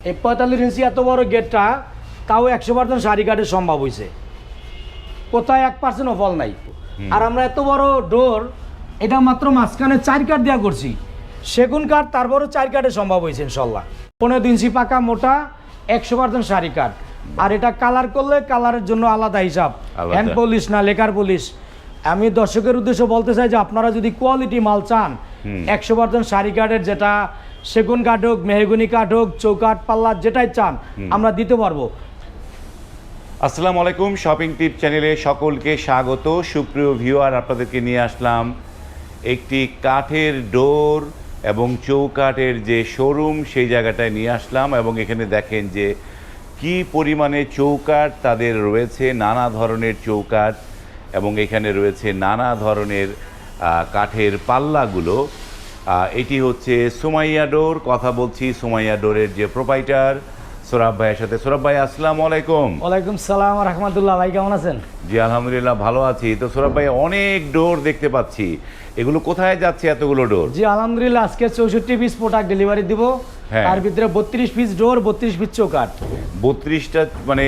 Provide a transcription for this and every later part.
এই 45 ইঞ্চি এত বড় গেটটা তাও 100% সারি কাঠের সম্ভব হয়েছে, কোথায় 1% ফল নাই। আর আমরা এত বড় ডোর এটা মাত্র মাঝখানে 4 কাঠ দেওয়া করছি, সেগুন কাঠ, তারপরও 4 কাঠে সম্ভব হয়েছে ইনশাল্লাহ। 15 ইঞ্চি পাকা মোটা 100% সারি কাঠ। আর এটা কালার করলে কালারের জন্য আলাদা হিসাব, হ্যান্ড পলিশ না লেকার পলিশ। আমি দর্শকের উদ্দেশ্যে বলতে চাই যে আপনারা যদি কোয়ালিটি মাল চান 100% সারি কাঠের, যেটা সেগুন কাঠ হোক, মেহগনি কাঠ হোক, চৌকাঠ পাল্লা যেটাই চান আমরা দিতে পারবো। আসসালামু আলাইকুম, শপিং টিপ চ্যানেলে সকলকে স্বাগত। সুপ্রিয় ভিউয়ার, আপনাদেরকে নিয়ে আসলাম একটি কাঠের ডোর এবং চৌকাঠের যে শোরুম, সেই জায়গাটায় নিয়ে আসলাম। এবং এখানে দেখেন যে কি পরিমাণে চৌকাঠ তাদের রয়েছে, নানা ধরনের চৌকাঠ, এবং এখানে রয়েছে নানা ধরনের কাঠের পাল্লাগুলো। এটি হচ্ছে সুমাইয়া ডোর। কথা বলছি সুমাইয়া ডোরের যে প্রোপাইটার সোরাব ভাইয়ের সাথে। সোরাব ভাই, আসসালামু আলাইকুম। ওয়ালাইকুম সালাম রাহমাতুল্লাহ। ভাই কেমন আছেন? জি আলহামদুলিল্লাহ ভালো আছি। তো সোরাব ভাই, অনেক ডোর দেখতে পাচ্ছি, এগুলো কোথায় যাচ্ছে এতগুলো ডোর? জি আলহামদুলিল্লাহ, আজকে 64 পিস প্রোডাক্ট ডেলিভারি দিব। তার ভিতরে 32 পিস ডোর, 32 পিস চৌকাঠ, 32টা মানে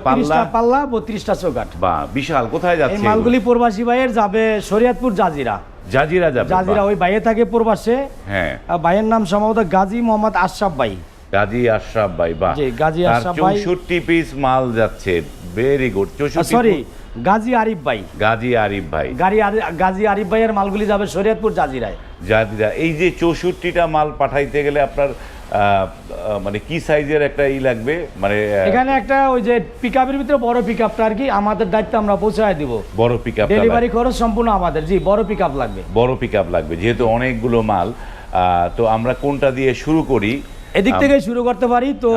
32টা পাল্লা, 32টা চৌকাঠ। বা বিশাল। কোথায় যাচ্ছে এই মালগুলি প্রবাসী ভাইয়ের যাবে শরীয়তপুর জাজিরা। জাজিরা যাবে? জাজিরা ওই ভাইয়ে থাকে প্রবাসে। হ্যাঁ, ভাইয়ের নাম সম্ভবত গাজী মোহাম্মদ আশরাফ ভাই। গাজী আশরাফ ভাই, বাহ। জি গাজী আশরাফ ভাই। 64 পিস মাল যাচ্ছে, very good. 64, sorry, Gazi Arif ভাই। গাজী আরিফ ভাই। গাজী আরিফ ভাইয়ের মালগুলি যাবে শরীয়তপুর জাজিরায়। জাজিরা। এই যে 64টা মাল পাঠাইতে গেলে আপনার মানে কি সাইজের একটা লাগবে? মানে এখানে একটা ওই যে পিকআপের ভিতরে বড় পিকআপটা আর কি আমাদের দায়িত্ব, আমরা পৌঁছায় দিব। বড় পিকআপ, ডেলিভারি খরচ সম্পূর্ণ আমাদের। জি, বড় পিকআপ লাগবে। বড় পিকআপ লাগবে যেহেতু অনেকগুলো মাল। তো আমরা কোনটা দিয়ে শুরু করি? এদিক থেকে শুরু করতে পারি। তো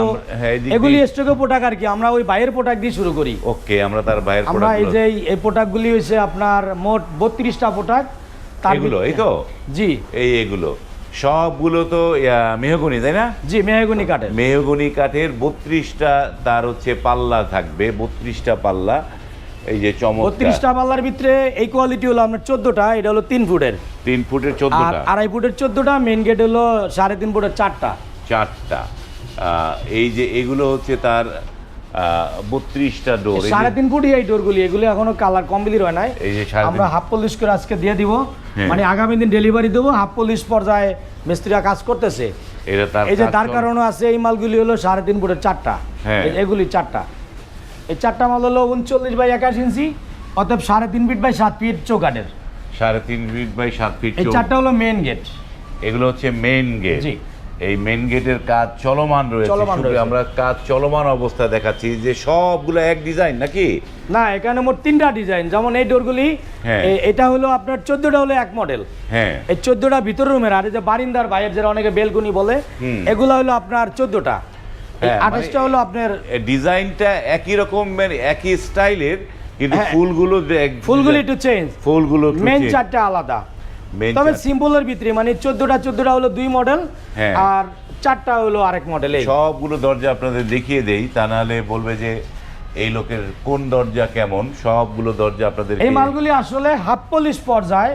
এগুলি স্টকে প্রোডাক্ট আর কি, আমরা ওই বাইরের প্রোডাক্ট দিয়ে শুরু করি। ওকে, আমরা তার বাইরের আমরা এই যে এই প্রোডাক্টগুলি হইছে আপনার মোট 32টা প্রোডাক্ট। এগুলো এই তো? জি, এগুলো সবগুলো তো মেহগনি, তাই না? জি, মেহগনি কাঠের। মেহগনি কাঠের 32টা তার হচ্ছে পাল্লা থাকবে, 32টা পাল্লা। এই যে চমৎকার 32টা পাল্লার ভিতরে এই কোয়ালিটি হলো আপনার 14টা। এটা হলো 3 ফুটের, 3 ফুটের 14টা, আর 2.5 ফুটের 14টা। মেইন গেট হলো 3.5 ফুটের 4টা। এই যে এগুলো হচ্ছে তার 32টা ডোর। 3.5 ফুটই এই ডোরগুলি। এগুলো এখনো কালার কমপ্লিট হয় নাই। এই যে আমরা হাফ পলিশ করে আজকে দিয়ে দিব, মানে আগামী দিন ডেলিভারি দেবো। হাফ পলিশ পর্যায়ে মিস্ত্রিরা কাজ করতেছে। এই যে তার কারণও আছে। এই মালগুলি হলো 3.5 ফুটের 4টা। এগুলি 4টা। এই 4টা মাল হলো 39 বাই 21 ইঞ্চি, অতএব 3.5 ফিট বাই 7 ফিট চৌকাঠের। 3.5 ফিট বাই 7 ফিট। এই 4টা হলো মেইন গেট। এগুলো হচ্ছে মেইন গেট। জি, এই মেইন গেটের কাজ চলমান রয়েছে। আমরা কাজ চলমান অবস্থা দেখাচ্ছি যে সবগুলো এক ডিজাইন নাকি? না, এখানে মোট 3টা ডিজাইন। যেমন এই ডোরগুলি, এটা হলো আপনার 14টা হলো এক মডেল। হ্যাঁ, এই 14টা ভিতর রুমের। আর এই যে বারিন্দার বাইরের, যারা অনেকে বেলকনি বলে, এগুলো হলো আপনার 14টা। 28টা হলো আপনার ডিজাইনটা একই রকম, মানে একই স্টাইলের, কিন্তু ফুলগুলি একটু চেঞ্জ। ফুলগুলো মেইন 4টা আলাদা, তবে সিম্পলের ভিতরে। মানে 14টা হলো 2 মডেল, আর 4টা হলো আরেক মডেল। সবগুলো দরজা আপনাদের দেখিয়ে দেই, তা নাহলে বলবে যে এই লোকের কোন দরজা কেমন। সবগুলো দরজা আপনাদের। এই মালগুলি আসলে হাফ পলিশ পর্যায়ে,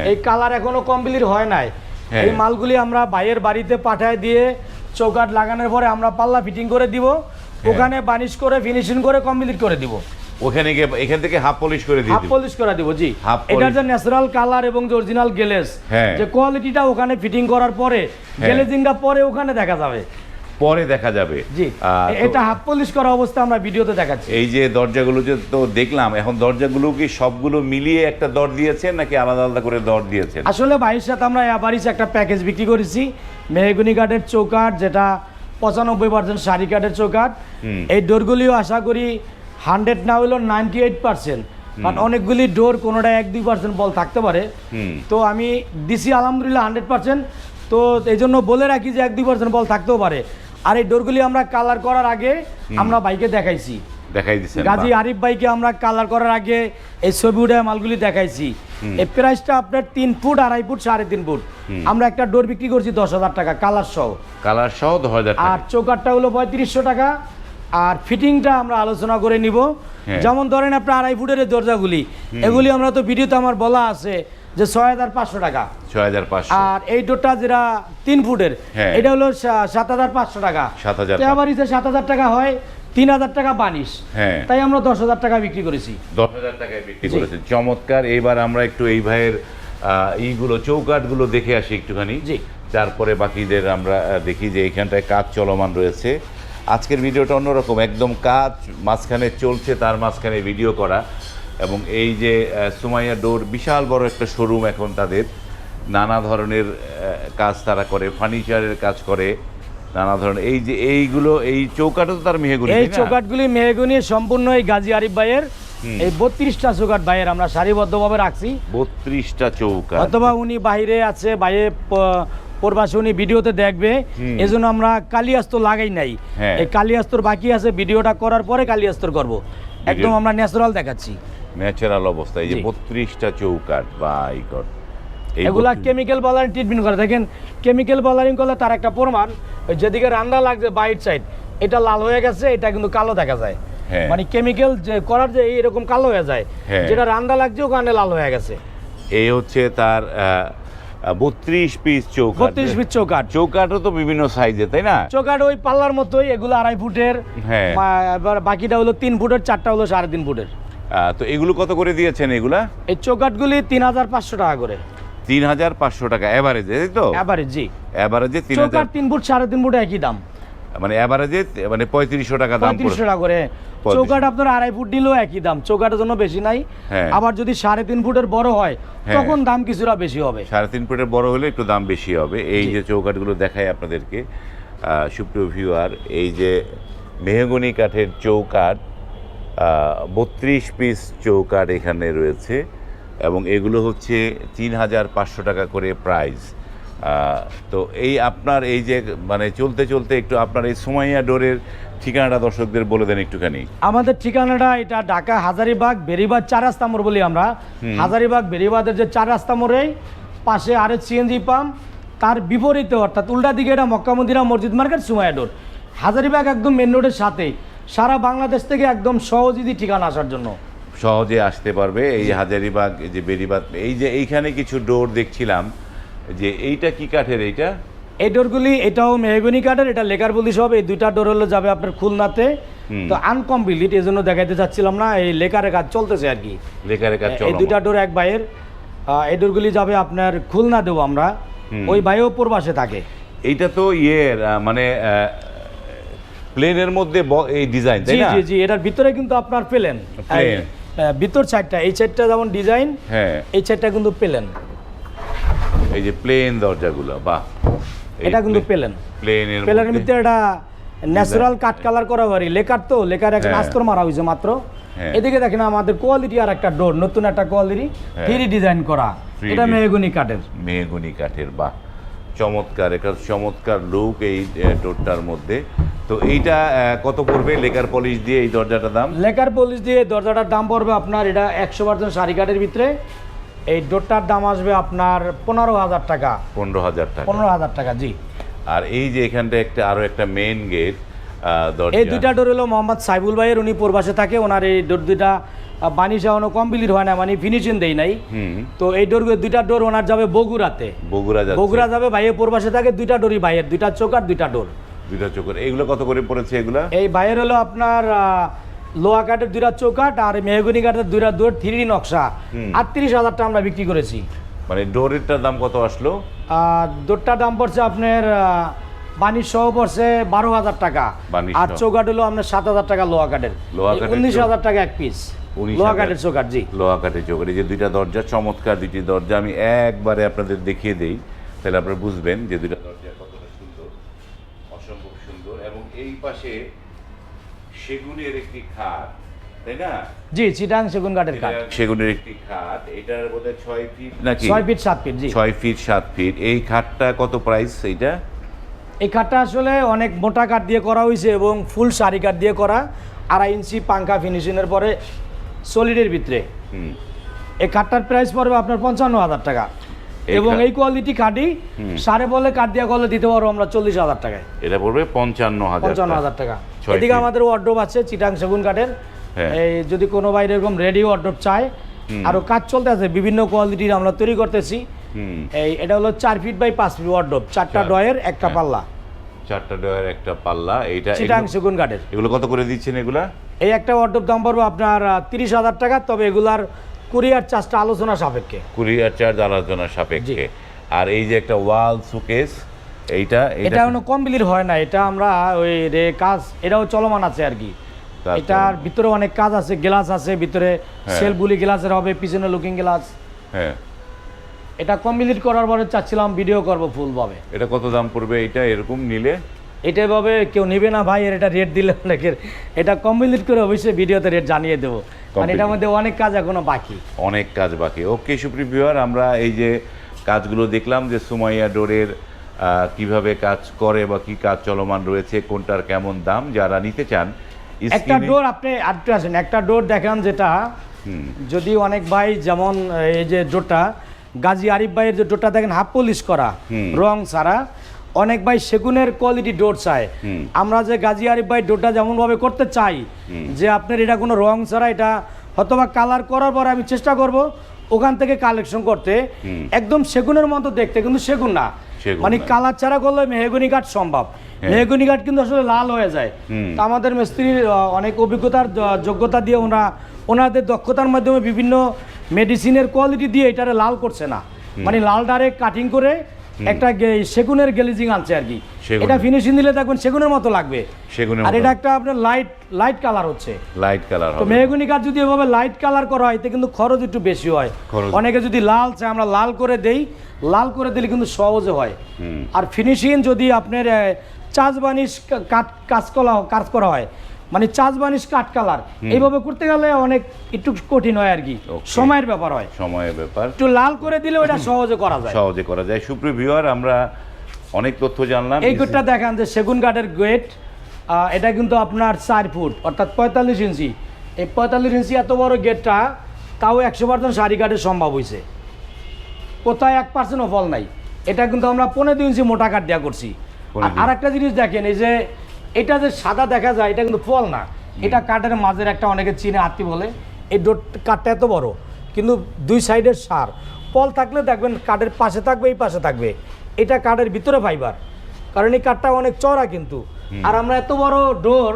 এই কালার এখনো কমপ্লিট হয় নাই। এই মালগুলি আমরা বাইরের বাড়িতে পাঠায় দিয়ে চৌকাঠ লাগানোর পরে আমরা পাল্লা ফিটিং করে দিব, ওখানে বানিশ করে ফিনিশিং করে কমপ্লিট করে দিব। ওখানে গিয়ে এখান থেকে হাফ পলিশ করে দিই, হাফ পলিশ করে দিব। জি, এটার যে ন্যাচারাল কালার এবং যে অরিজিনাল গ্লেজ, যে কোয়ালিটিটা ওখানে ফিটিং করার পরে, গ্লেজিংটা পরে ওখানে দেখা যাবে, পরে দেখা যাবে। জি, এটা হাফ পলিশ করা অবস্থা আমরা ভিডিওতে দেখাচ্ছি। এই যে দরজাগুলো যে তো দেখলাম, এখন দরজাগুলো কি সবগুলো মিলিয়ে একটা দর দিয়েছেন নাকি আলাদা আলাদা করে দর দিয়েছেন? আসলে ভাইয়ের সাথে আমরা এবারই একটা প্যাকেজ বিক্রি করেছি। মেহগনি কাঠের চৌকাঠ, যেটা 95% সারি কাঠের চৌকাঠ। এই ডোরগুলিও আশা করি 100 না হলেও 98%, কারণ অনেকগুলি ডোর কোনোটা 1-2% বল থাকতে পারে। তো আমি দিছি আলহামদুলিল্লাহ 100%। তো এই জন্য বলে রাখি যে 1-2% বল থাকতেও পারে। আর এই ডোরগুলি আমরা কালার করার আগে আমরা বাইকে দেখাইছি, গাজী আরিফ ভাইকে আমরা কালার করার আগে এই ছবি উঠে মালগুলি দেখাইছি। এই প্রাইসটা আপনার 3 ফুট, 2.5 ফুট, 3.5 ফুট। আমরা একটা ডোর বিক্রি করছি 10,000 টাকা কালার সহ। 10,000 টাকা। আর চৌকাঠটা হলো 3500 টাকা। আর ফিটিংটা আমরা আলোচনা করে নিব। যেমন ধরেন আপনার 2.5 ফুটের দরজাগুলি, এগুলি আমরা তো ভিডিওতে আমার বলা আছে যে 6,500 টাকা। 6500। আর এই ডোরটা যেটা 3 ফুটের হ্যাঁ। এটা হলো 7500 টাকা। 7000 তো এভারেজে 7000 টাকা হয়, 3000 টাকা বানিশ। হ্যাঁ। তাই আমরা 10000 টাকা বিক্রি করেছি। 10000 টাকায় বিক্রি করেছেন, চমৎকার। এইবার আমরা একটু এই ভাইয়ের এইগুলো চৌকাঠগুলো দেখে আসি একটুখানি, জি। তারপরে বাকিদের আমরা দেখি যে এইখানটায় কাজ চলমান রয়েছে। আজকের ভিডিওটা অন্যরকম, একদম কাজ মাঝখানে চলছে, তার মাঝখানে ভিডিও করা। এবং এই যে সুমাইয়া ডোর বিশাল বড় একটা শোরুম এখন তাদের, নানা ধরনের কাজ তারা করে, ফার্নিচারের কাজ করে নানা ধরনের। এই যে এইগুলো, এই চৌকাঠও তো তার মেহগনি, এই চৌকাঠগুলি মেহগনি সম্পূর্ণ এই গাজী আরিফ ভাইয়ের। এই 32টা চৌকাঠ ভাইয়ের আমরা সারিবদ্ধভাবে রাখছি। 32টা চৌকাঠ। অথবা উনি বাইরে আছে, বাইরে প্রবাসে, উনি ভিডিওতে দেখবে, এজন্য আমরা কালিয়াস্ত লাগাই নাই। হ্যাঁ। এই কালিয়াস্তর বাকি আছে, ভিডিওটা করার পরে কালিয়াস্তর করব। একদম আমরা ন্যাচারাল দেখাচ্ছি, ন্যাচারাল অবস্থা। এই যে জি। 32টা চৌকাঠ, বাই গড। এগুলা কেমিক্যাল বালারিং ট্রিটমেন্ট করে। দেখেন কেমিক্যাল বালারিং করলে তার একটা প্রমাণ, ওই যেদিকে রান্না লাগছে বাইট সাইড, এটা লাল হয়ে গেছে, এটা কিন্তু কালো দেখা যায়। হ্যাঁ। মানে কেমিক্যাল যে করার যে এরকম কালো হয়ে যায়, হ্যাঁ। যেটা রান্না লাগছে ওখানে লাল হয়ে গেছে। এই হচ্ছে তার 32 পিস চৌকাঠ। 32 পিস চৌকাঠ। চৌকাঠও তো বিভিন্ন সাইজে, তাই না? চৌকাঠ ওই পাল্লার মতোই, এগুলো 2.5 ফুটের। হ্যাঁ। এবার বাকিটা হলো 3 ফুটের, 4টা হলো 3.5 ফুটের। তো এগুলো কত করে দিয়েছেন এগুলা? এই চৌকাঠগুলি 3500 টাকা করে। 3500 টাকা এভারেজে, তাই তো? এভারেজ, জি। এভারেজে চৌকাঠ 3 ফুট 3.5 ফুট একই দাম, মানে এভারেজে মানে 3500 টাকা দাম 3500 টাকা করে। 3500 চৌকাঠ আপনার 2.5 ফুট নিলেও একই দাম, চৌকাঠের জন্য বেশি নাই। হ্যাঁ। আবার যদি 3.5 ফুটের বড় হয়, হ্যাঁ। তখন দাম কিছুটা বেশি হবে। 3.5 ফুটের বড় হলে একটু দাম বেশি হবে। এই জি। যে চৌকাঠগুলো দেখাই আপনাদেরকে, সুপ্রিয় ভিউয়ার, এই যে মেহগনি কাঠের চৌকাঠ, 32 পিস চৌকাঠ এখানে রয়েছে, এবং এগুলো হচ্ছে 3500 টাকা করে প্রাইস। তো এই আপনার এই যে মানে চলতে চলতে একটু আপনার এই সুমাইয়া ডোরের ঠিকানাটা দর্শকদের বলে দেন একটুখানি। আমাদের ঠিকানাটা এটা ঢাকা হাজারীবাগ বেরিবাদ 4 রাস্তা মোড় বলি আমরা। হাজারীবাগ বেরিবাদের যে 4 রাস্তা মোড়ে পাশে আরেক সিএনজি পাম্প, তার বিপরীতে অর্থাৎ উল্টা দিকে এটা মক্কা মদিনা মসজিদ মার্কেট, সুমাইয়া ডোর। হাজারীবাগ একদম মেন রোডের সাথেই, সারা বাংলাদেশ থেকে একদম সহজেই ঠিকানা আসার জন্য সহজে আসতে পারবে। এই হাজারীবাগ, এই যে বেরিবাদ, এই যে এইখানে কিছু ডোর দেখছিলাম, যে এইটা কি কাঠের? এইটা এই ডোরগুলি, এটাও মেহগনি কাঠের, এটা লেকার পুলিশ হবে। এই 2টা ডোর হলো যাবে আপনার খুলনাতে। তো আনকমপ্লিট, এই জন্য দেখাইতে চাচ্ছিলাম না, এই লেকারের কাজ চলতেছে আর কি। লেখারের কাজ এই চলমান। 2টা ডোর এক ভাইয়ের। এই ডোরগুলি যাবে আপনার খুলনা দেবো আমরা। ওই ভাইও প্রবাসে থাকে। এইটা তো ইয়ের মানে প্লেনের মধ্যে এই ডিজাইন, তাই জি না? জি জি, এটার ভিতরে কিন্তু আপনার প্লেন। প্লেন। ভিতর সাইডটা, এই সাইডটা যেমন ডিজাইন, হ্যাঁ, এই সাইডটা কিন্তু প্লেন। এই যে প্লেন দরজাগুলো, বাহ। এটা কিন্তু প্লেন। প্লেনের প্লেনের ভিতরে এটা ন্যাচারাল কাট কালার করা পারি। লেকার তো, লেকার একটা হ্যাঁ। আস্তর মারা হয়েছে মাত্র। হ্যাঁ। এদিকে দেখেন আমাদের কোয়ালিটি, আর একটা ডোর, নতুন একটা কোয়ালিটি, হ্যাঁ। 3D ডিজাইন করা। 3D এটা মেহগনি কাঠের। মেহগনি কাঠের, বাহ, চমৎকার। একটা চমৎকার লুক এই ডোরটার মধ্যে। তো এইটা কত পড়বে লেকার পলিশ দিয়ে এই দরজাটার দাম? লেকার পলিশ দিয়ে দরজাটার দাম পড়বে আপনার, এটা 100% শাড়ি কাঠের ভিতরে। এই ডোরটার দাম আসবে আপনার 15,000 টাকা। 15,000 টাকা। 15,000 টাকা, জি। আর এই যে এখানটা একটা আরো একটা মেইন গেট দরজা, এই 2টা ডোর হলো মোহাম্মদ সাইবুল ভাইয়ের, উনি প্রবাসে থাকে। ওনার এই ডোর 2টা বানিশ এখনো কমপ্লিট হয় না, মানে ফিনিশিং দেই নাই। তো এই ডোর 2টা ডোর ওনার যাবে বগুড়াতে। বগুড়া যাচ্ছে। বগুড়া যাবে, ভাইয়ের প্রবাসে থাকে। 2টা ডোরই ভাইয়ের, 2টা চৌকাঠ, 2টা ডোর। 2টা চোখের। এইগুলো কত করে পড়েছে এগুলা? এই ভাইয়ের হলো আপনার লোহা কাঠের 2টা চৌকাঠ আর মেহগনি কাঠের 2টা ডোর, 3D নকশা, 38,000 টাকা আমরা বিক্রি করেছি। মানে ডোরেরটার দাম কত আসলো? ডোরটার দাম পড়ছে আপনার বানিশ সহ পড়ছে 12,000 টাকা। বানিশ আর সহ। চৌকাঠ হলো আপনার 7,000 টাকা লোহা কাঠের। লোহা কাঠের 19,000 টাকা এক পিস 19,000 লোহা কাঠের চৌকাঠ, জি। লোহা কাঠের চৌকাঠ। এই যে 2টা দরজা, চমৎকার 2টি দরজা। আমি একবারে আপনাদের দেখিয়ে দেই, তাহলে আপনারা বুঝবেন যে 2টা দরজা কতটা সুন্দর, অসম্ভব সুন্দর। এবং এই পাশে সেগুনের একটি খাট, তাই না? জি, চিটাং সেগুন কাঠের কাঠ। সেগুনের একটি খাট, এটার বোধহয় 6 ফিট নাকি? 6 ফিট 7 ফিট, জি। 6 ফিট 7 ফিট। এই খাটটা কত প্রাইস এইটা? এই কাঠটা আসলে অনেক মোটা কাঠ দিয়ে করা হয়েছে এবং ফুল শাড়ি কাঠ দিয়ে করা, 2.5 ইঞ্চি পাঙ্কা ফিনিশিংয়ের পরে সলিডের ভিতরে। এই কাঠটার প্রাইস পড়বে আপনার 55,000 টাকা। এবং এই কোয়ালিটি কাঠই সারে বলে কাঠ দিয়ে করলে দিতে পারবো আমরা 40,000 টাকায়। এটা পড়বে 55,000 টাকা। 6 এদিকে ফিট। আমাদের ওয়ার্ডরোব আছে চিটাং সেগুন কাঠের। হ্যাঁ। এই যদি কোনো বাইরে এরকম রেডি ওয়ার্ডরোব চায়, আরো কাজ চলতে আছে, বিভিন্ন কোয়ালিটির আমরা তৈরি করতেছি। এটা হলো 4 ফিট বাই 5 ফিট ওয়ার্ডরোব, 4টা ডয়ের একটা পাল্লা, 4টা ডয়ার একটা পাল্লা। এইটা চিটাং সেগুন কাঠের। এগুলো কত করে দিচ্ছেন এগুলা? এই একটা ওয়ার্ডরোব দাম পড়বে আপনার 30,000 টাকা, তবে এগুলার কুরিয়ার চার্জটা আলোচনা সাপেক্ষে। কুরিয়ার চার্জ আলোচনা সাপেক্ষে। আর এই যে একটা ওয়াল শোকেস, এটা কোনো কমপ্লিট হয় না, এটা আমরা ওই কাজ এটাও চলমান আছে আর কি। এটার ভিতরে অনেক কাজ আছে, গ্লাস আছে ভিতরে, সেলফগুলি গ্লাসের হবে, পিছনে লুকিং গ্লাস। হ্যাঁ, এটা কমপ্লিট করার পরে চাচ্ছিলাম ভিডিও করব ফুল ভাবে। এটা কত দাম পড়বে এটা এরকম নিলে? এটা ভাবে কেউ নেবে না ভাই, এটা রেট দিলে অনেকের, এটা কমপ্লিট করে অবশ্যই ভিডিওতে রেট জানিয়ে দেবো, কারণ এটার মধ্যে অনেক কাজ এখনো বাকি, অনেক কাজ বাকি। ওকে সুপ্রিয় ভিউয়ার, আমরা এই যে কাজগুলো দেখলাম যে সুমাইয়া ডোরের কিভাবে কাজ করে বা কি কাজ চলমান রয়েছে, কোনটার কেমন দাম, যারা নিতে চান। একটা ডোর আপনি আটকে আসেন, একটা ডোর দেখান যেটা যদি অনেক ভাই, যেমন এই যে ডোরটা গাজী আরিফ ভাইয়ের যে ডোরটা দেখেন হাফ পলিশ করা, রং ছাড়া, অনেক ভাই সেগুনের কোয়ালিটি ডোর চায়। আমরা যে গাজী আরিফ ভাই ডোরটা যেমন ভাবে করতে চাই যে আপনার এটা কোনো রং ছাড়া, এটা হয়তোবা কালার করার পরে আমি চেষ্টা করব ওখান থেকে কালেকশন করতে একদম সেগুনের মতো দেখতে, কিন্তু সেগুন না, মানে কালার ছাড়া করলে মেহগনি কাঠ সম্ভব। মেহগনি কাঠ কিন্তু আসলে লাল হয়ে যায়। তা আমাদের মিস্ত্রির অনেক অভিজ্ঞতার যোগ্যতা দিয়ে ওনাদের দক্ষতার মাধ্যমে বিভিন্ন মেডিসিনের কোয়ালিটি দিয়ে এটারে লাল করছে না, মানে লাল ডাইরেক্ট কাটিং করে একটা সেগুনের গ্লেজিং আনছে আর কি। এটা ফিনিশিং দিলে দেখবেন সেগুনের মতো লাগবে, আর এটা একটা আপনার লাইট কালার হচ্ছে, লাইট কালার। তো মেহগনি কাঠ যদি এভাবে লাইট কালার করা হয় এতে কিন্তু খরচ একটু বেশি হয়। অনেকে যদি লাল চায় আমরা লাল করে দেই, লাল করে দিলে কিন্তু সহজে হয়। আর ফিনিশিং যদি আপনার চার্জ বানিশ কাজ করা হয়, মানে চার্জ বানিশ কাঠ কালার, এইভাবে করতে গেলে অনেক একটু কঠিন হয় আর কি, সময়ের ব্যাপার হয়, সময়ের ব্যাপার। একটু লাল করে দিলে ওটা সহজে করা যায়। সুপ্রিয় ভিউয়ার, আমরা অনেক তথ্য জানলাম। এই গেটটা দেখান যে সেগুন কাঠের গেট, এটা কিন্তু আপনার 4 ফুট অর্থাৎ 45 ইঞ্চি। এই 45 ইঞ্চি এত বড় গেটটা তাও 100% সারি কাঠের সম্ভব হয়েছে, কোথায় 1% ফল নাই। এটা কিন্তু আমরা 15 ইঞ্চি মোটা কাঠ দেওয়া করছি। আর একটা জিনিস দেখেন, এই যে এটা যে সাদা দেখা যায় এটা কিন্তু ফল না, এটা কাঠের মাঝের একটা, অনেকে চিনে আত্মি বলে, এই ডোর কাঠটা এত বড় কিন্তু 2 সাইডের সার ফল থাকলে দেখবেন কাঠের পাশে থাকবে, এই পাশে থাকবে, এটা কাঠের ভিতরে ফাইবার, কারণ এই কাঠটা অনেক চড়া কিন্তু। আর আমরা এত বড় ডোর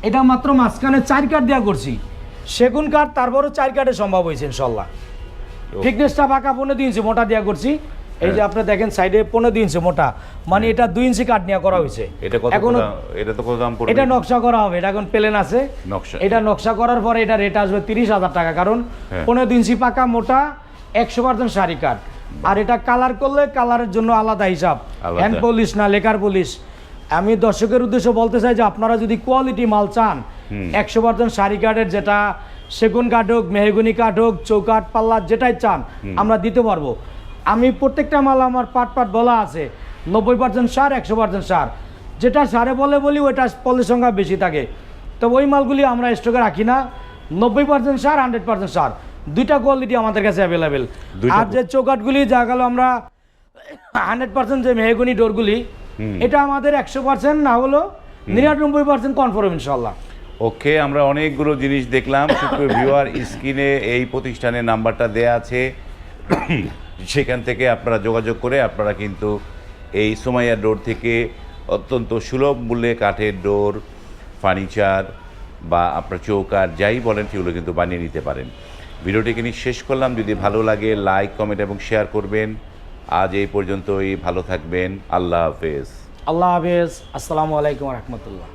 এটা মাত্র মাঝখানে 4 কাঠ দেওয়া করছি, সেগুন কাঠ তারপরও 4 কাঠে সম্ভব হয়েছে ইনশাল্লাহ। থিকনেসটা বাঁকা 15 ইঞ্চি মোটা দেওয়া করছি। এই যে আপনি দেখেন সাইডে 15 ইঞ্চি মোটা, মানে এটা 2 ইঞ্চি কাঠ নিয়ে করা হয়েছে। এটা নকশা করা হবে, এটা এখন প্লেন আছে, এটা নকশা করার পরে এটা রেট আসবে 30,000 টাকা, কারণ 15 ইঞ্চি পাকা মোটা 100% সারি কাঠ। আর এটা কালার করলে কালারের জন্য আলাদা হিসাব, হ্যান্ড পলিশ না লেকার পলিশ। আমি দর্শকের উদ্দেশ্যে বলতে চাই যে আপনারা যদি কোয়ালিটি মাল চান, 100% সারি কাঠের, যেটা সেগুন কাঠ হোক, মেহগনি কাঠ হোক, চৌকাঠ পাল্লা যেটাই চান আমরা দিতে পারবো। আমি প্রত্যেকটা মাল আমার পাট বলা আছে, 90% সার, 100% সার। যেটা সারে বলি ওইটা পলের সংখ্যা বেশি থাকে, তো ওই মালগুলি আমরা স্টকে রাখি না। 90% সার, 100% সার, দুইটা কোয়ালিটি আমাদের কাছে অ্যাভেলেবেল। আর যে চৌকাঠগুলি যা গেল আমরা 100% যে মেহগনি ডোরগুলি, এটা আমাদের 100% না হলো 99% কনফার্ম ইনশাল্লাহ। ওকে, আমরা অনেকগুলো জিনিস দেখলাম। সুপ্রিয় ভিউয়ার, স্ক্রিনে এই প্রতিষ্ঠানের নাম্বারটা দেয়া আছে, সেখান থেকে আপনারা যোগাযোগ করে আপনারা কিন্তু এই সুমাইয়া ডোর থেকে অত্যন্ত সুলভ মূল্যে কাঠের ডোর, ফার্নিচার বা আপনার চৌকাঠ যাই বলেন সেগুলো কিন্তু বানিয়ে নিতে পারেন। ভিডিওটিকে নিয়ে শেষ করলাম। যদি ভালো লাগে লাইক, কমেন্ট এবং শেয়ার করবেন। আজ এই পর্যন্তই, ভালো থাকবেন। আল্লাহ হাফেজ। আল্লাহ হাফেজ। আসসালামু আলাইকুম রহমতুল্লাহ।